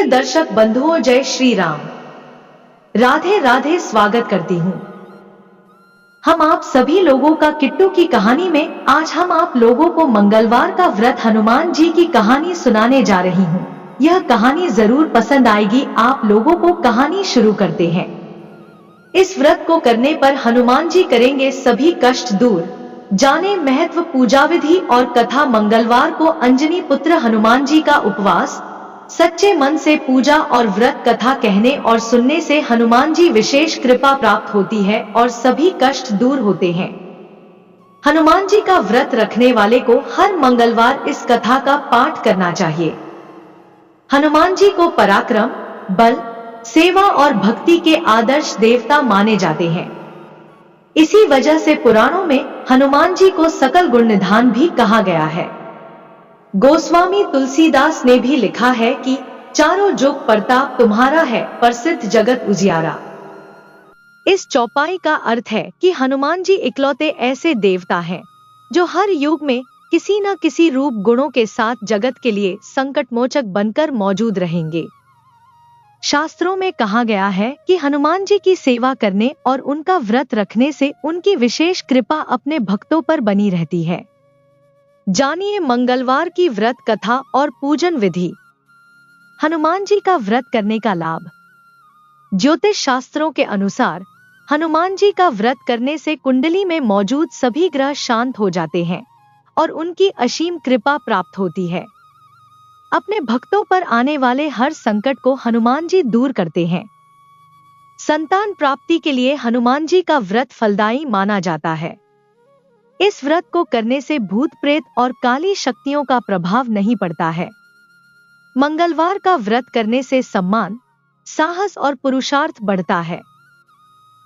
दर्शक बंधुओं, जय श्री राम, राधे राधे। स्वागत करती हूँ हम आप सभी लोगों का किट्टू की कहानी में। आज हम आप लोगों को मंगलवार का व्रत हनुमान जी की कहानी सुनाने जा रही हूँ। यह कहानी जरूर पसंद आएगी आप लोगों को। कहानी शुरू करते हैं। इस व्रत को करने पर हनुमान जी करेंगे सभी कष्ट दूर। जाने महत्व, पूजा विधि और कथा। मंगलवार को अंजनी पुत्र हनुमान जी का उपवास। सच्चे मन से पूजा और व्रत कथा कहने और सुनने से हनुमान जी विशेष कृपा प्राप्त होती है और सभी कष्ट दूर होते हैं। हनुमान जी का व्रत रखने वाले को हर मंगलवार इस कथा का पाठ करना चाहिए। हनुमान जी को पराक्रम, बल, सेवा और भक्ति के आदर्श देवता माने जाते हैं। इसी वजह से पुराणों में हनुमान जी को सकल गुण निधान भी कहा गया है। गोस्वामी तुलसीदास ने भी लिखा है कि चारों जुग प्रताप तुम्हारा है, प्रसिद्ध जगत उजियारा। इस चौपाई का अर्थ है कि हनुमान जी इकलौते ऐसे देवता हैं जो हर युग में किसी न किसी रूप गुणों के साथ जगत के लिए संकटमोचक बनकर मौजूद रहेंगे। शास्त्रों में कहा गया है कि हनुमान जी की सेवा करने और उनका व्रत रखने से उनकी विशेष कृपा अपने भक्तों पर बनी रहती है। जानिए मंगलवार की व्रत कथा और पूजन विधि। हनुमान जी का व्रत करने का लाभ। ज्योतिष शास्त्रों के अनुसार हनुमान जी का व्रत करने से कुंडली में मौजूद सभी ग्रह शांत हो जाते हैं और उनकी असीम कृपा प्राप्त होती है। अपने भक्तों पर आने वाले हर संकट को हनुमान जी दूर करते हैं। संतान प्राप्ति के लिए हनुमान जी का व्रत फलदायी माना जाता है। इस व्रत को करने से भूत प्रेत और काली शक्तियों का प्रभाव नहीं पड़ता है। मंगलवार का व्रत करने से सम्मान, साहस और पुरुषार्थ बढ़ता है।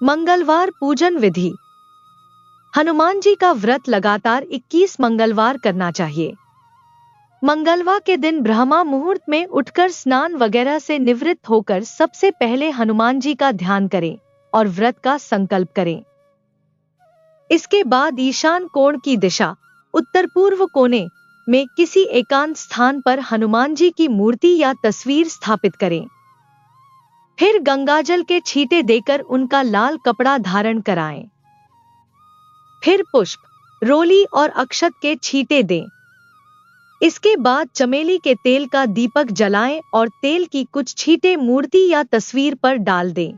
मंगलवार पूजन विधि। हनुमान जी का व्रत लगातार 21 मंगलवार करना चाहिए। मंगलवार के दिन ब्रह्मा मुहूर्त में उठकर स्नान वगैरह से निवृत्त होकर सबसे पहले हनुमान जी का ध्यान करें और व्रत का संकल्प करें। इसके बाद ईशान कोण की दिशा उत्तर पूर्व कोने में किसी एकांत स्थान पर हनुमान जी की मूर्ति या तस्वीर स्थापित करें। फिर गंगाजल के छींटे देकर उनका लाल कपड़ा धारण कराएं। फिर पुष्प, रोली और अक्षत के छींटे दें। इसके बाद चमेली के तेल का दीपक जलाएं और तेल की कुछ छींटे मूर्ति या तस्वीर पर डाल दें।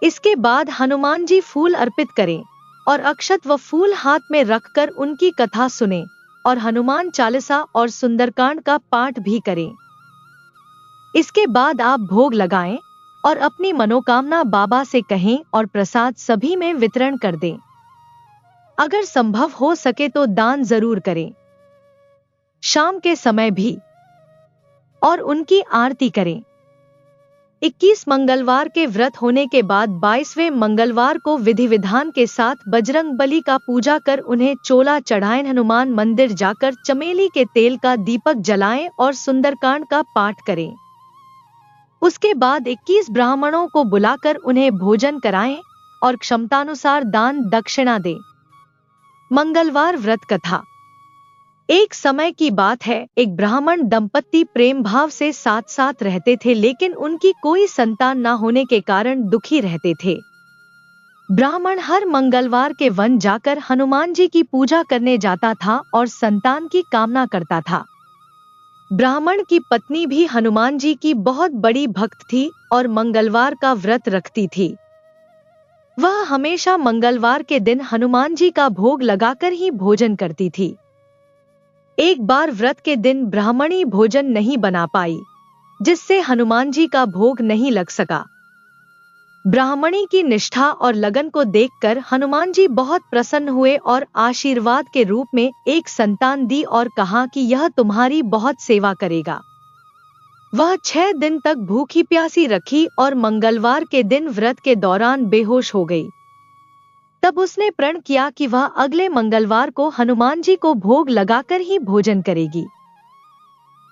इसके बाद हनुमान जी फूल अर्पित करें और अक्षत व फूल हाथ में रखकर उनकी कथा सुनें और हनुमान चालीसा और सुंदरकांड का पाठ भी करें। इसके बाद आप भोग लगाएं और अपनी मनोकामना बाबा से कहें और प्रसाद सभी में वितरण कर दें। अगर संभव हो सके तो दान जरूर करें। शाम के समय भी और उनकी आरती करें। 21 मंगलवार के व्रत होने के बाद 22वें मंगलवार को विधि विधान के साथ बजरंग बली का पूजा कर उन्हें चोला चढ़ाएं। हनुमान मंदिर जाकर चमेली के तेल का दीपक जलाएं और सुंदरकांड का पाठ करें। उसके बाद 21 ब्राह्मणों को बुलाकर उन्हें भोजन कराएं और क्षमतानुसार दान दक्षिणा दें। मंगलवार व्रत कथा। एक समय की बात है, एक ब्राह्मण दंपत्ति प्रेम भाव से साथ साथ रहते थे, लेकिन उनकी कोई संतान न होने के कारण दुखी रहते थे। ब्राह्मण हर मंगलवार के वन जाकर हनुमान जी की पूजा करने जाता था और संतान की कामना करता था। ब्राह्मण की पत्नी भी हनुमान जी की बहुत बड़ी भक्त थी और मंगलवार का व्रत रखती थी। वह हमेशा मंगलवार के दिन हनुमान जी का भोग लगाकर ही भोजन करती थी। एक बार व्रत के दिन ब्राह्मणी भोजन नहीं बना पाई, जिससे हनुमान जी का भोग नहीं लग सका। ब्राह्मणी की निष्ठा और लगन को देखकर हनुमान जी बहुत प्रसन्न हुए और आशीर्वाद के रूप में एक संतान दी और कहा कि यह तुम्हारी बहुत सेवा करेगा। वह 6 दिन तक भूखी प्यासी रखी और मंगलवार के दिन व्रत के दौरान बेहोश हो गई। तब उसने प्रण किया कि वह अगले मंगलवार को हनुमान जी को भोग लगाकर ही भोजन करेगी।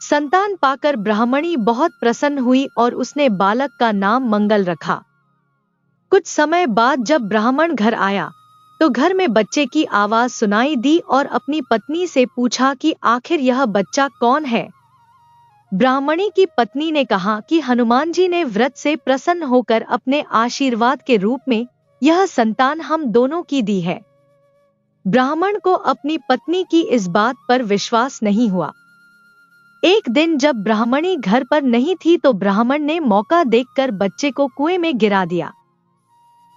संतान पाकर ब्राह्मणी बहुत प्रसन्न हुई और उसने बालक का नाम मंगल रखा। कुछ समय बाद जब ब्राह्मण घर आया तो घर में बच्चे की आवाज सुनाई दी और अपनी पत्नी से पूछा कि आखिर यह बच्चा कौन है। ब्राह्मणी की पत्नी ने कहा कि हनुमान जी ने व्रत से प्रसन्न होकर अपने आशीर्वाद के रूप में यह संतान हम दोनों की दी है। ब्राह्मण को अपनी पत्नी की इस बात पर विश्वास नहीं हुआ। एक दिन जब ब्राह्मणी घर पर नहीं थी तो ब्राह्मण ने मौका देखकर बच्चे को कुएं में गिरा दिया।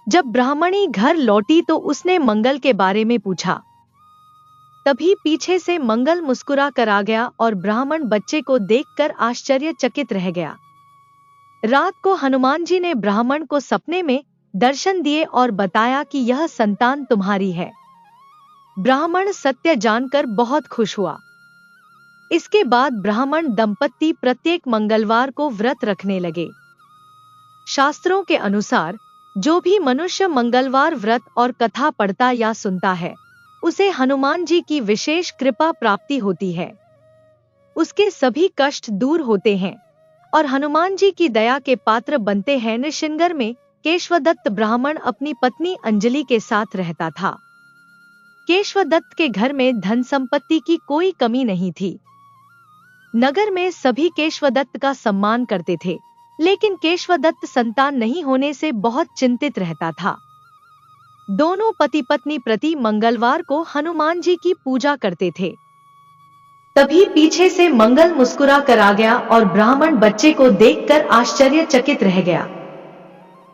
जब ब्राह्मणी घर लौटी तो उसने मंगल के बारे में पूछा। तभी पीछे से मंगल मुस्कुरा कर आ गया और ब्राह्मण बच्चे को देखकर आश्चर्यचकित रह गया। रात को हनुमान जी ने ब्राह्मण को सपने में दर्शन दिए और बताया कि यह संतान तुम्हारी है। ब्राह्मण सत्य जानकर बहुत खुश हुआ। इसके बाद ब्राह्मण दंपत्ति प्रत्येक मंगलवार को व्रत रखने लगे। शास्त्रों के अनुसार जो भी मनुष्य मंगलवार व्रत और कथा पढ़ता या सुनता है उसे हनुमान जी की विशेष कृपा प्राप्ति होती है। उसके सभी कष्ट दूर होते हैं और हनुमान जी की दया के पात्र बनते हैं। नृसिंगर में केशवदत्त ब्राह्मण अपनी पत्नी अंजलि के साथ रहता था। केशवदत्त के घर में धन संपत्ति की कोई कमी नहीं थी। नगर में सभी केशवदत्त का सम्मान करते थे, लेकिन केशवदत्त संतान नहीं होने से बहुत चिंतित रहता था। दोनों पति पत्नी प्रति मंगलवार को हनुमान जी की पूजा करते थे। तभी पीछे से मंगल मुस्कुरा कर आ गया और ब्राह्मण बच्चे को देखकर आश्चर्यचकित रह गया।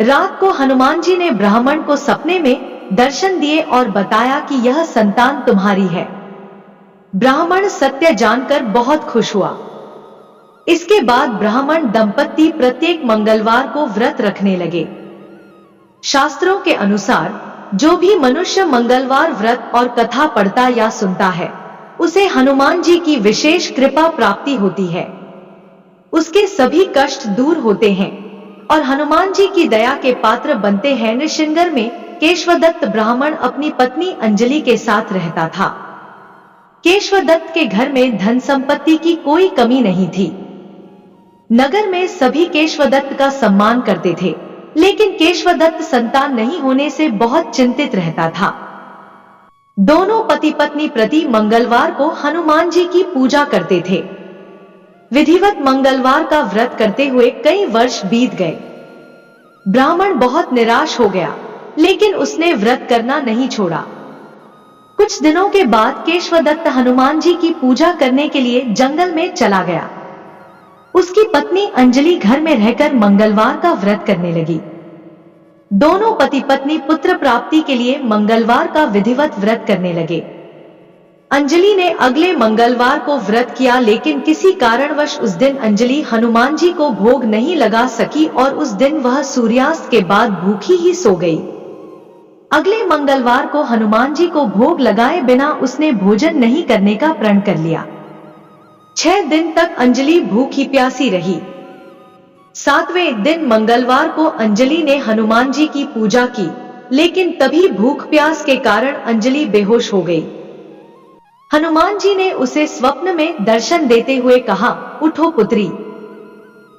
रात को हनुमान जी ने ब्राह्मण को सपने में दर्शन दिए और बताया कि यह संतान तुम्हारी है। ब्राह्मण सत्य जानकर बहुत खुश हुआ। इसके बाद ब्राह्मण दंपत्ति प्रत्येक मंगलवार को व्रत रखने लगे। शास्त्रों के अनुसार जो भी मनुष्य मंगलवार व्रत और कथा पढ़ता या सुनता है उसे हनुमान जी की विशेष कृपा प्राप्ति होती है। उसके सभी कष्ट दूर होते हैं और हनुमान जी की दया के पात्र बनते हैं। नृसिंगर में केशवदत्त ब्राह्मण अपनी पत्नी अंजलि के साथ रहता था। केशवदत्त के घर में धन संपत्ति की कोई कमी नहीं थी। नगर में सभी केशवदत्त का सम्मान करते थे, लेकिन केशवदत्त संतान नहीं होने से बहुत चिंतित रहता था। दोनों पति पत्नी प्रति मंगलवार को हनुमान जी की पूजा करते थे। विधिवत मंगलवार का व्रत करते हुए कई वर्ष बीत गए। ब्राह्मण बहुत निराश हो गया, लेकिन उसने व्रत करना नहीं छोड़ा। कुछ दिनों के बाद केशवदत्त हनुमान जी की पूजा करने के लिए जंगल में चला गया। उसकी पत्नी अंजलि घर में रहकर मंगलवार का व्रत करने लगी। दोनों पति पत्नी पुत्र प्राप्ति के लिए मंगलवार का विधिवत व्रत करने लगे। अंजलि ने अगले मंगलवार को व्रत किया, लेकिन किसी कारणवश उस दिन अंजलि हनुमान जी को भोग नहीं लगा सकी और उस दिन वह सूर्यास्त के बाद भूखी ही सो गई। अगले मंगलवार को हनुमान जी को भोग लगाए बिना उसने भोजन नहीं करने का प्रण कर लिया। 6 दिन तक अंजलि भूखी प्यासी रही। 7वें दिन मंगलवार को अंजलि ने हनुमान जी की पूजा की, लेकिन तभी भूख प्यास के कारण अंजलि बेहोश हो गई। हनुमान जी ने उसे स्वप्न में दर्शन देते हुए कहा, उठो पुत्री,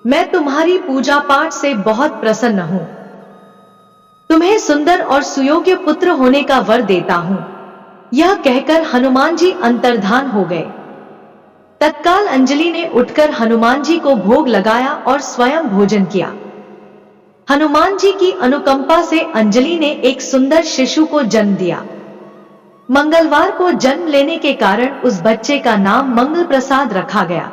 मैं तुम्हारी पूजा पाठ से बहुत प्रसन्न हूं। तुम्हें सुंदर और सुयोग्य पुत्र होने का वर देता हूं। यह कहकर हनुमान जी अंतर्धान हो गए। तत्काल अंजलि ने उठकर हनुमान जी को भोग लगाया और स्वयं भोजन किया। हनुमान जी की अनुकंपा से अंजलि ने एक सुंदर शिशु को जन्म दिया। मंगलवार को जन्म लेने के कारण उस बच्चे का नाम मंगल प्रसाद रखा गया।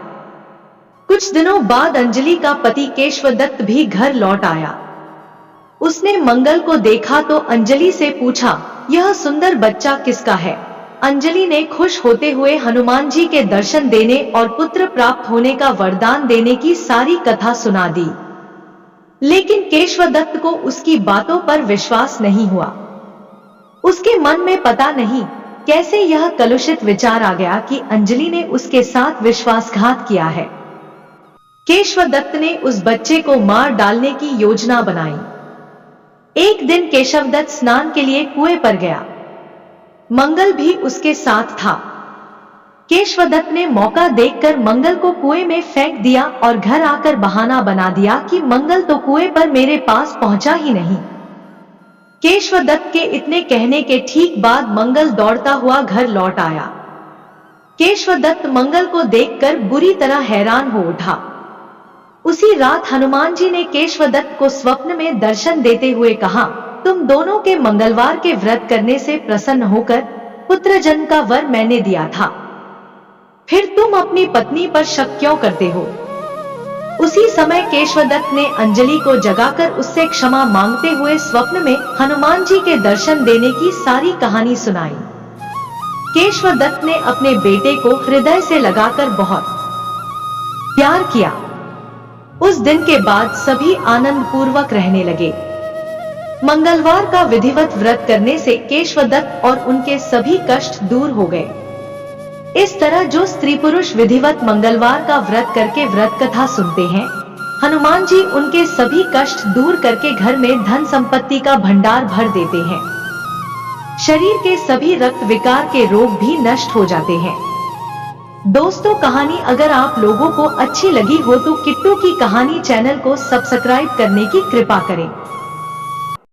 कुछ दिनों बाद अंजलि का पति केशवदत्त भी घर लौट आया। उसने मंगल को देखा तो अंजलि से पूछा, यह सुंदर बच्चा किसका है? अंजलि ने खुश होते हुए हनुमान जी के दर्शन देने और पुत्र प्राप्त होने का वरदान देने की सारी कथा सुना दी, लेकिन केशवदत्त को उसकी बातों पर विश्वास नहीं हुआ। उसके मन में पता नहीं कैसे यह कलुषित विचार आ गया कि अंजलि ने उसके साथ विश्वासघात किया है। केशवदत्त ने उस बच्चे को मार डालने की योजना बनाई। एक दिन केशवदत्त स्नान के लिए कुएं पर गया। मंगल भी उसके साथ था। केशवदत्त ने मौका देखकर मंगल को कुएं में फेंक दिया और घर आकर बहाना बना दिया कि मंगल तो कुएं पर मेरे पास पहुंचा ही नहीं। केशवदत्त के इतने कहने के ठीक बाद मंगल दौड़ता हुआ घर लौट आया। केशवदत्त मंगल को देखकर बुरी तरह हैरान हो उठा। उसी रात हनुमान जी ने केशवदत्त को स्वप्न में दर्शन देते हुए कहा, तुम दोनों के मंगलवार के व्रत करने से प्रसन्न होकर पुत्र जन्म का वर मैंने दिया था, फिर तुम अपनी पत्नी पर शक क्यों करते हो? उसी समय केशवदत्त ने अंजलि को जगाकर उससे क्षमा मांगते हुए स्वप्न में हनुमान जी के दर्शन देने की सारी कहानी सुनाई। केशवदत्त ने अपने बेटे को हृदय से लगाकर बहुत प्यार किया। उस दिन के बाद सभी आनंद पूर्वक रहने लगे। मंगलवार का विधिवत व्रत करने से केशवदत्त और उनके सभी कष्ट दूर हो गए। इस तरह जो स्त्री पुरुष विधिवत मंगलवार का व्रत करके व्रत कथा सुनते हैं, हनुमान जी उनके सभी कष्ट दूर करके घर में धन संपत्ति का भंडार भर देते हैं। शरीर के सभी रक्त विकार के रोग भी नष्ट हो जाते हैं। दोस्तों, कहानी अगर आप लोगों को अच्छी लगी हो तो किट्टू की कहानी चैनल को सब्सक्राइब करने की कृपा करें।